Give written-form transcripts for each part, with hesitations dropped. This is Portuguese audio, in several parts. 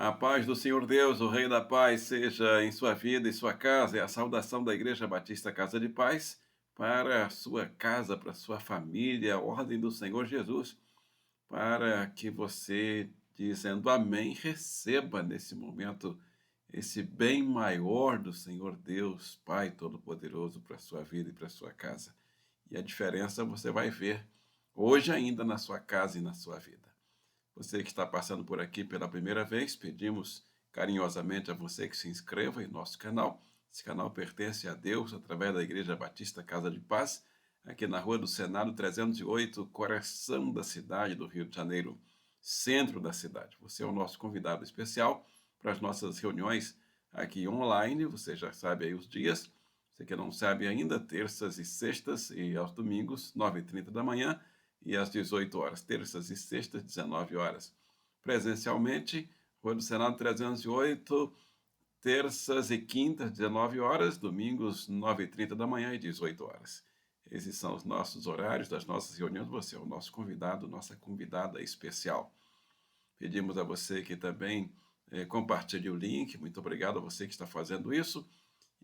A paz do Senhor Deus, o Rei da Paz, seja em sua vida e sua casa. É a saudação da Igreja Batista Casa de Paz para a sua casa, para a sua família, a ordem do Senhor Jesus, para que você, dizendo amém, receba nesse momento esse bem maior do Senhor Deus, Pai Todo-Poderoso, para a sua vida e para a sua casa. E a diferença você vai ver hoje ainda na sua casa e na sua vida. Você que está passando por aqui pela primeira vez, pedimos carinhosamente a você que se inscreva em nosso canal. Esse canal pertence a Deus através da Igreja Batista Casa de Paz, aqui na Rua do Senado 308, coração da cidade do Rio de Janeiro, centro da cidade. Você é o nosso convidado especial para as nossas reuniões aqui online. Você já sabe aí os dias. Você que não sabe ainda, terças e sextas e aos domingos, 9h30 da manhã, e às 18 horas, terças e sextas, 19 horas. Presencialmente, Rua do Senado 308, terças e quintas, 19 horas, domingos, 9h30 da manhã e 18 horas. Esses são os nossos horários das nossas reuniões. Você é o nosso convidado, nossa convidada especial. Pedimos a você que também compartilhe o link. Muito obrigado a você que está fazendo isso.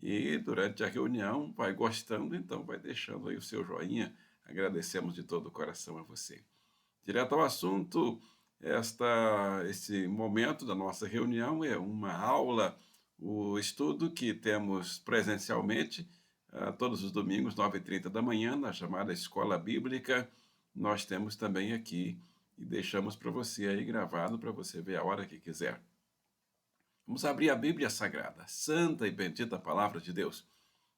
E durante a reunião, vai gostando, então vai deixando aí o seu joinha. Agradecemos de todo o coração a você. Direto ao assunto, esse momento da nossa reunião é uma aula, o estudo que temos presencialmente, todos os domingos, 9h30 da manhã, na chamada Escola Bíblica. Nós temos também aqui e deixamos para você aí gravado para você ver a hora que quiser. Vamos abrir a Bíblia Sagrada, santa e bendita palavra de Deus.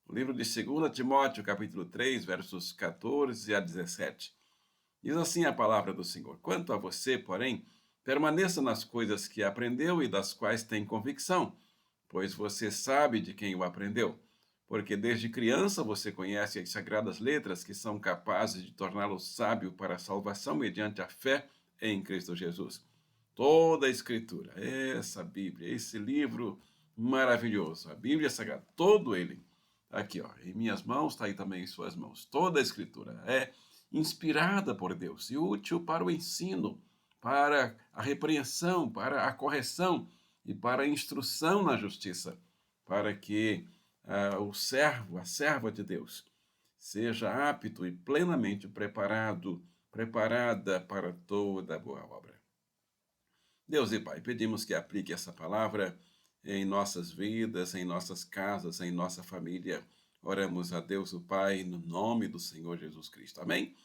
O livro de 2 Timóteo, capítulo 3, versos 14 a 17. Diz assim a palavra do Senhor: Quanto a você, porém, permaneça nas coisas que aprendeu e das quais tem convicção, pois você sabe de quem o aprendeu. Porque desde criança você conhece as sagradas letras que são capazes de torná-lo sábio para a salvação mediante a fé em Cristo Jesus. Toda a Escritura, essa Bíblia, esse livro maravilhoso, a Bíblia Sagrada, todo ele, aqui ó, em minhas mãos, está aí também em suas mãos. Toda a Escritura é inspirada por Deus e útil para o ensino, para a repreensão, para a correção e para a instrução na justiça, para que o servo, a serva de Deus, seja apto e plenamente preparada para toda boa obra. Deus e Pai, pedimos que aplique essa palavra em nossas vidas, em nossas casas, em nossa família. Oramos a Deus o Pai, no nome do Senhor Jesus Cristo. Amém?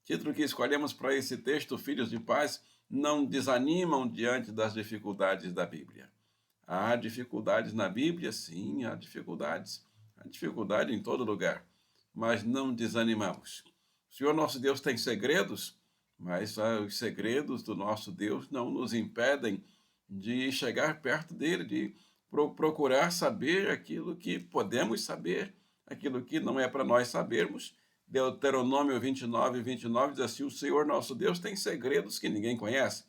Título que escolhemos para esse texto: Filhos de paz não desanimam diante das dificuldades da Bíblia. Há dificuldades na Bíblia? Sim, há dificuldades. Há dificuldade em todo lugar, mas não desanimamos. O Senhor nosso Deus tem segredos, mas os segredos do nosso Deus não nos impedem de chegar perto dele, de procurar saber aquilo que podemos saber, aquilo que não é para nós sabermos. Deuteronômio 29 diz assim: o Senhor nosso Deus tem segredos que ninguém conhece.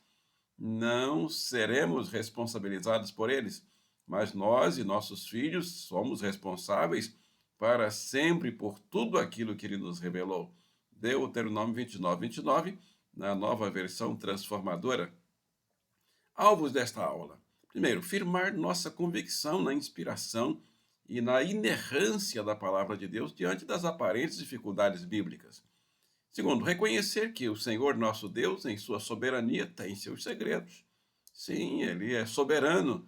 Não seremos responsabilizados por eles, mas nós e nossos filhos somos responsáveis para sempre por tudo aquilo que ele nos revelou. Deuteronômio 29, na nova versão transformadora. Alvos desta aula: primeiro, firmar nossa convicção na inspiração e na inerrância da palavra de Deus diante das aparentes dificuldades bíblicas. Segundo, reconhecer que o Senhor nosso Deus, em sua soberania, tem seus segredos. Sim, ele é soberano.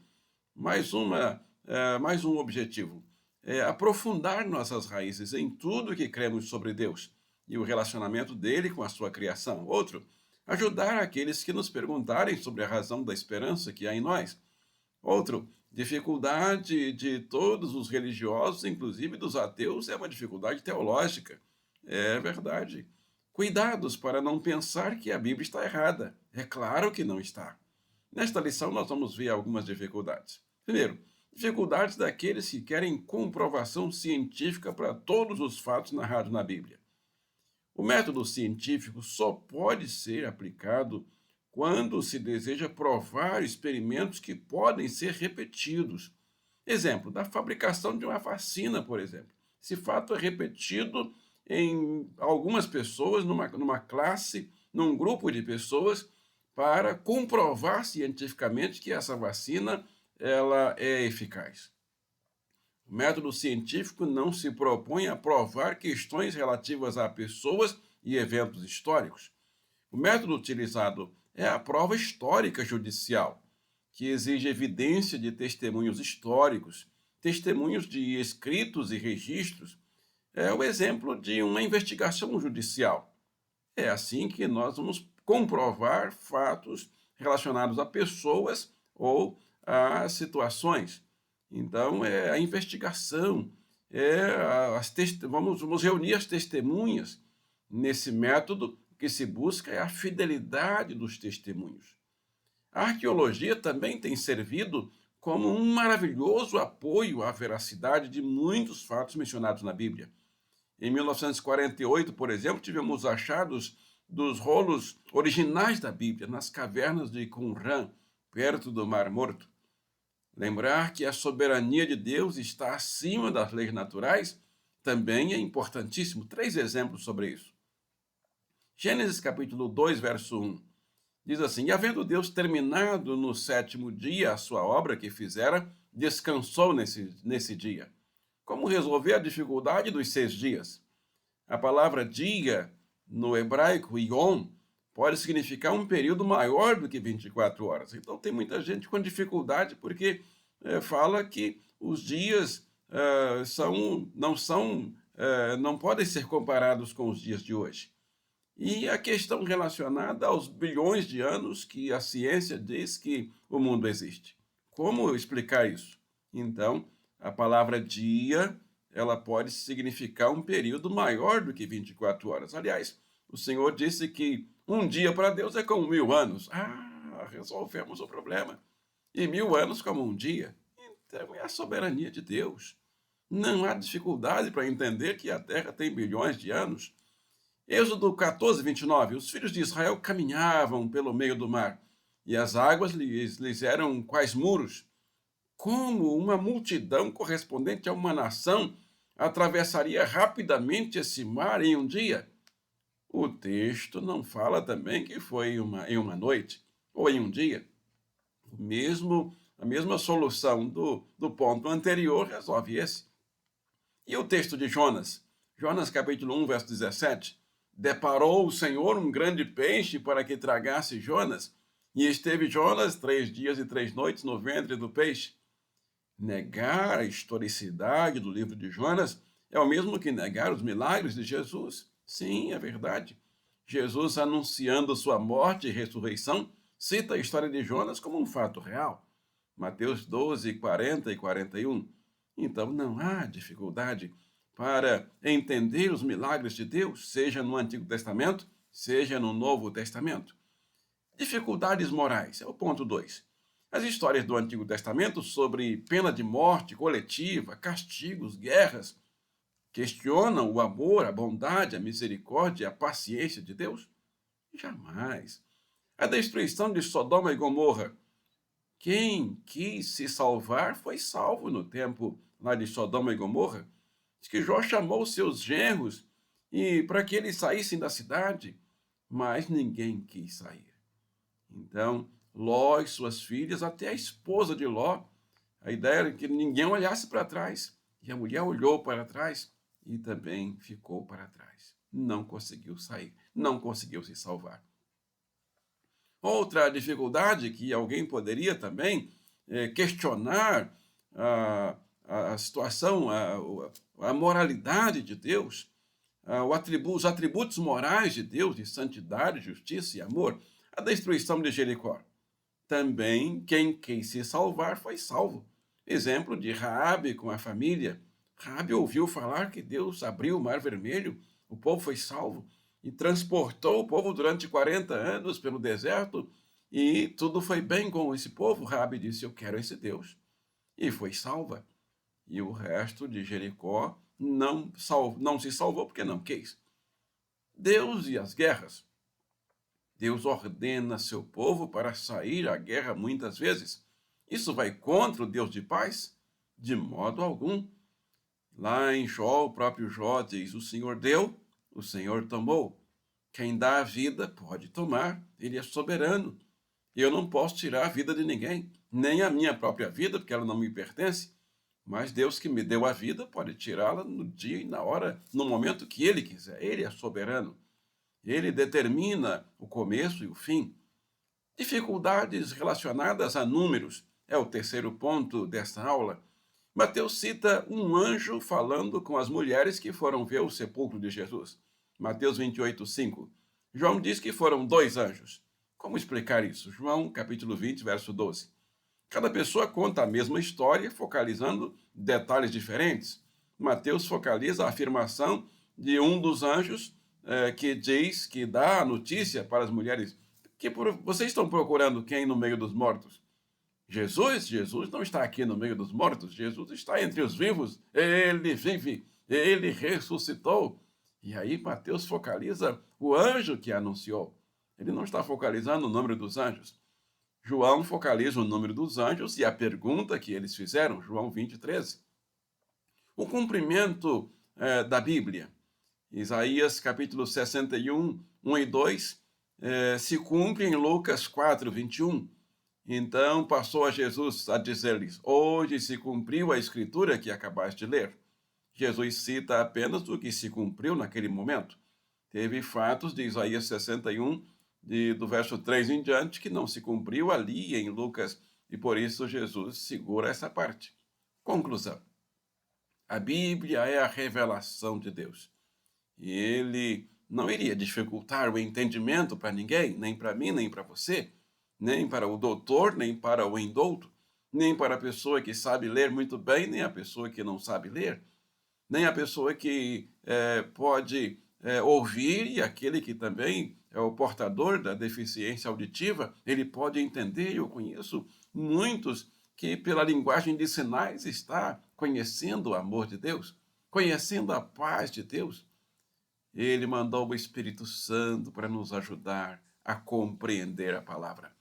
Mais um objetivo: aprofundar nossas raízes em tudo que cremos sobre Deus e o relacionamento dele com a sua criação. Outro, ajudar aqueles que nos perguntarem sobre a razão da esperança que há em nós. Outro, dificuldade de todos os religiosos, inclusive dos ateus, é uma dificuldade teológica. É verdade. Cuidados para não pensar que a Bíblia está errada. É claro que não está. Nesta lição, nós vamos ver algumas dificuldades. Primeiro, dificuldades daqueles que querem comprovação científica para todos os fatos narrados na Bíblia. O método científico só pode ser aplicado quando se deseja provar experimentos que podem ser repetidos. Exemplo, da fabricação de uma vacina, por exemplo. Esse fato é repetido em algumas pessoas, numa classe, num grupo de pessoas, para comprovar cientificamente que essa vacina ela é eficaz. O método científico não se propõe a provar questões relativas a pessoas e eventos históricos. O método utilizado é a prova histórica judicial, que exige evidência de testemunhos históricos, testemunhos de escritos e registros. É o exemplo de uma investigação judicial. É assim que nós vamos comprovar fatos relacionados a pessoas ou a situações. Então, é a investigação, vamos reunir as testemunhas. Nesse método, o que se busca é a fidelidade dos testemunhos. A arqueologia também tem servido como um maravilhoso apoio à veracidade de muitos fatos mencionados na Bíblia. Em 1948, por exemplo, tivemos achados dos rolos originais da Bíblia nas cavernas de Qumran, perto do Mar Morto. Lembrar que a soberania de Deus está acima das leis naturais também é importantíssimo. 3 exemplos sobre isso. Gênesis capítulo 2, verso 1. Diz assim: E havendo Deus terminado no 7º dia a sua obra que fizera, descansou nesse dia. Como resolver a dificuldade dos 6 dias? A palavra dia, no hebraico, yom, pode significar um período maior do que 24 horas. Então tem muita gente com dificuldade porque fala que os dias não podem ser comparados com os dias de hoje. E a questão relacionada aos bilhões de anos que a ciência diz que o mundo existe. Como explicar isso? Então, a palavra dia, ela pode significar um período maior do que 24 horas. Aliás, o Senhor disse que um dia para Deus é como 1000 anos. Resolvemos o problema. E 1000 anos como um dia. Então, é a soberania de Deus. Não há dificuldade para entender que a Terra tem bilhões de anos. Êxodo 14, 29. Os filhos de Israel caminhavam pelo meio do mar, e as águas lhes eram quais muros. Como uma multidão correspondente a uma nação atravessaria rapidamente esse mar em um dia? O texto não fala também que foi em uma noite ou em um dia. A mesma solução do ponto anterior resolve esse. E o texto de Jonas? Jonas capítulo 1, verso 17. Deparou o Senhor um grande peixe para que tragasse Jonas, e esteve Jonas 3 dias e 3 noites no ventre do peixe. Negar a historicidade do livro de Jonas é o mesmo que negar os milagres de Jesus. Sim, é verdade. Jesus, anunciando sua morte e ressurreição, cita a história de Jonas como um fato real. Mateus 12, 40 e 41. Então não há dificuldade para entender os milagres de Deus, seja no Antigo Testamento, seja no Novo Testamento. Dificuldades morais, é o ponto 2. As histórias do Antigo Testamento sobre pena de morte coletiva, castigos, guerras, questionam o amor, a bondade, a misericórdia, a paciência de Deus? Jamais. A destruição de Sodoma e Gomorra. Quem quis se salvar foi salvo no tempo lá de Sodoma e Gomorra. Diz que Jó chamou seus genros para que eles saíssem da cidade, mas ninguém quis sair. Então, Ló e suas filhas, até a esposa de Ló, a ideia era que ninguém olhasse para trás. E a mulher olhou para trás e também ficou para trás. Não conseguiu sair, não conseguiu se salvar. Outra dificuldade que alguém poderia também questionar a situação, a moralidade de Deus, os atributos morais de Deus, de santidade, justiça e amor, a destruição de Jericó. Também quem quis se salvar foi salvo. Exemplo de Raabe com a família. Raabe ouviu falar que Deus abriu o Mar Vermelho, o povo foi salvo e transportou o povo durante 40 anos pelo deserto e tudo foi bem com esse povo. Raabe disse: eu quero esse Deus. E foi salva. E o resto de Jericó não se salvou porque não quis. Deus e as guerras. Deus ordena seu povo para sair à guerra muitas vezes. Isso vai contra o Deus de paz? De modo algum. Lá em Jó, o próprio Jó diz: o Senhor deu, o Senhor tomou. Quem dá a vida pode tomar, ele é soberano. Eu não posso tirar a vida de ninguém, nem a minha própria vida, porque ela não me pertence, mas Deus que me deu a vida pode tirá-la no dia e na hora, no momento que Ele quiser. Ele é soberano. Ele determina o começo e o fim. Dificuldades relacionadas a números é o terceiro ponto desta aula. Mateus cita um anjo falando com as mulheres que foram ver o sepulcro de Jesus. Mateus 28:5. João diz que foram dois anjos. Como explicar isso? João, capítulo 20, verso 12. Cada pessoa conta a mesma história, focalizando detalhes diferentes. Mateus focaliza a afirmação de um dos anjos que diz, que dá a notícia para as mulheres que vocês estão procurando quem no meio dos mortos? Jesus? Jesus não está aqui no meio dos mortos. Jesus está entre os vivos. Ele vive. Ele ressuscitou. E aí Mateus focaliza o anjo que anunciou. Ele não está focalizando o número dos anjos. João focaliza o número dos anjos e a pergunta que eles fizeram, João 20:13. O cumprimento da Bíblia, Isaías capítulo 61, 1 e 2, se cumpre em Lucas 4:21. Então passou a Jesus a dizer-lhes: hoje se cumpriu a escritura que acabaste de ler. Jesus cita apenas o que se cumpriu naquele momento. Teve fatos de Isaías 61, do verso 3 em diante, que não se cumpriu ali em Lucas, e por isso Jesus segura essa parte. Conclusão. A Bíblia é a revelação de Deus. E ele não iria dificultar o entendimento para ninguém, nem para mim, nem para você, nem para o doutor, nem para o indouto, nem para a pessoa que sabe ler muito bem, nem a pessoa que não sabe ler, nem a pessoa que pode ouvir e aquele que também é o portador da deficiência auditiva, ele pode entender. Eu conheço muitos que pela linguagem de sinais está conhecendo o amor de Deus, conhecendo a paz de Deus. Ele mandou o Espírito Santo para nos ajudar a compreender a palavra.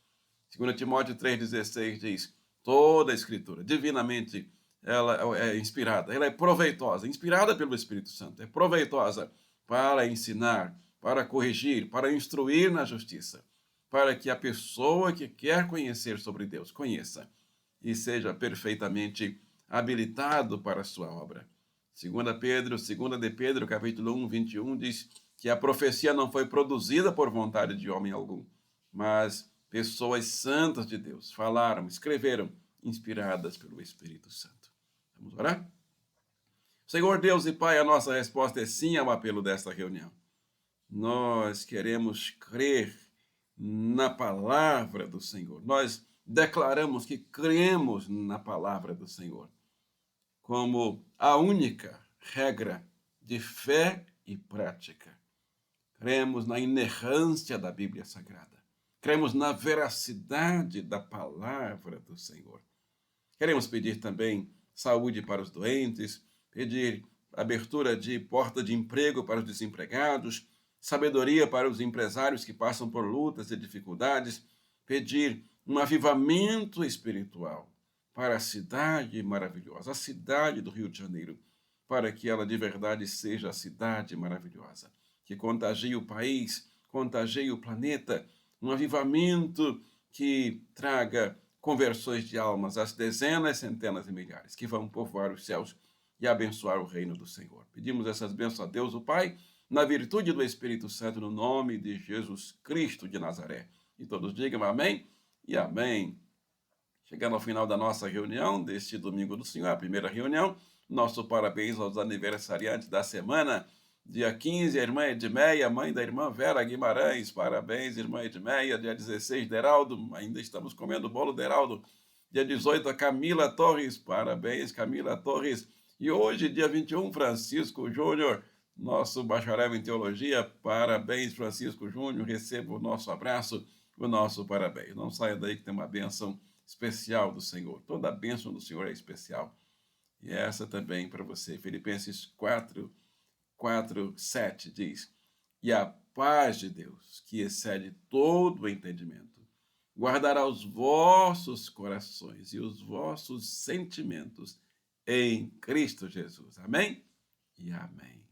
2 Timóteo 3,16 diz: toda a Escritura, divinamente, ela é inspirada, ela é proveitosa, inspirada pelo Espírito Santo, é proveitosa para ensinar, para corrigir, para instruir na justiça, para que a pessoa que quer conhecer sobre Deus conheça e seja perfeitamente habilitado para a sua obra. 2 de Pedro, capítulo 1, 21, diz que a profecia não foi produzida por vontade de homem algum, mas pessoas santas de Deus falaram, escreveram, inspiradas pelo Espírito Santo. Vamos orar? Senhor Deus e Pai, a nossa resposta é sim ao apelo desta reunião. Nós queremos crer na palavra do Senhor. Nós declaramos que cremos na palavra do Senhor como a única regra de fé e prática. Cremos na inerrância da Bíblia Sagrada. Cremos na veracidade da palavra do Senhor. Queremos pedir também saúde para os doentes, pedir abertura de porta de emprego para os desempregados, sabedoria para os empresários que passam por lutas e dificuldades, pedir um avivamento espiritual para a cidade maravilhosa, a cidade do Rio de Janeiro, para que ela de verdade seja a cidade maravilhosa, que contagie o país, contagie o planeta, um avivamento que traga conversões de almas às dezenas, centenas e milhares, que vão povoar os céus e abençoar o reino do Senhor. Pedimos essas bênçãos a Deus, o Pai, na virtude do Espírito Santo, no nome de Jesus Cristo de Nazaré. E todos digam amém e amém. Chegando ao final da nossa reunião, deste domingo do Senhor, a primeira reunião, nosso parabéns aos aniversariantes da semana. Dia 15, a irmã Edmeia, mãe da irmã Vera Guimarães. Parabéns, irmã Edmeia. Dia 16, Deraldo. Ainda estamos comendo bolo, Deraldo. Dia 18, a Camila Torres. Parabéns, Camila Torres. E hoje, dia 21, Francisco Júnior, nosso bacharel em teologia. Parabéns, Francisco Júnior. Receba o nosso abraço, o nosso parabéns. Não saia daí que tem uma bênção especial do Senhor. Toda a bênção do Senhor é especial. E essa também para você. Filipenses 4:7 diz: e a paz de Deus, que excede todo o entendimento, guardará os vossos corações e os vossos sentimentos em Cristo Jesus. Amém? E amém.